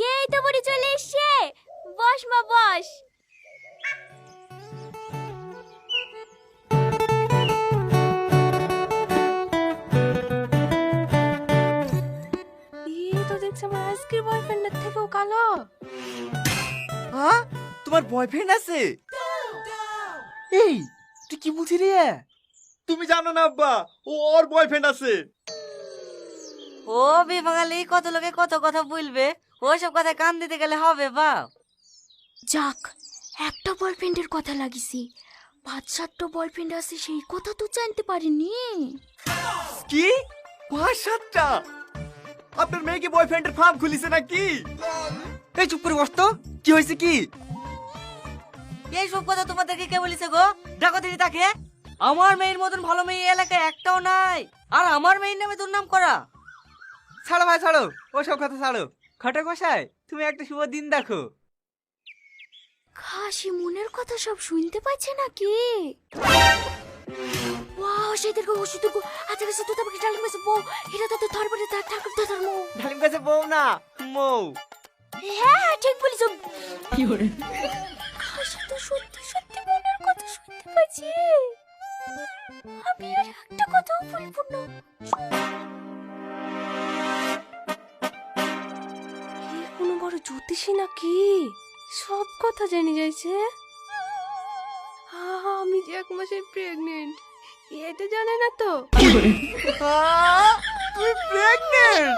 এই তো বুড়ি চলে এসছে। বস মা বস। এই তো দেখছি আমার আজকের বয়ফ্রেন্ডের থেকেও কালো। হ্যাঁ, তোমার বয়ফ্রেন্ড আছে? এই তুই কি বলছিস রে? তুমি জানো না আব্বা, ওর বয়ফ্রেন্ড আছে। ও বিভাগালি কত লোকে কত কথা বলবে, ওইসব কথা কান দিতে গেলে হবে বাপ? যাক, একটা বয়ফ্রেন্ডের কথা লাগিছি, 5-7টা বয়ফ্রেন্ড আছে সেই কথা তো জানতে পারিনি। কি 5-7টা? আপনার মেয়ে কি বয়ফ্রেন্ডের ফার্ম খুলিছে নাকি? এই চুপ করে বস তো, কি হয়েছে কি? এইসব কথা তোমাদেরকে কে বলিছে গো? দেখো দিদি তাকে, আমার মেয়ের মতন ভালো মেয়ে এই এলাকায় একটাও নাই, আর আমার মেয়ের নামে দুর্নাম করা। ছাড়ো ভাই ছাড়ো, ওসব কথা ছাড়ো। ঘটক মশাই, তুমি একটা শুভ দিন দেখো। খাসি মনের কথা সব শুনতে পাচ্ছে নাকি? ওয়াও, সেদিকে ওষুধকে আচ্ছা কাছে তো তোমাকে ডালিম গাছে বউ, এটা তো ধরবরে তার ঠাকুর দাদার মৌ। ডালিম গাছে বউ না, মৌ। হ্যাঁ ঠিক বলিস। কি করে খাসি তো সত্যি সত্যি মনের কথা শুনতে পাচ্ছি। আমি আর একটা কথাও বলবো না। এই কোনো বড় জ্যোতিষী নাকি? সব কথা জেনে যাইছে। আমি যে 1 মাসে প্রেগনেন্ট, এটা জানে না তো। তুমি প্রেগনেন্ট?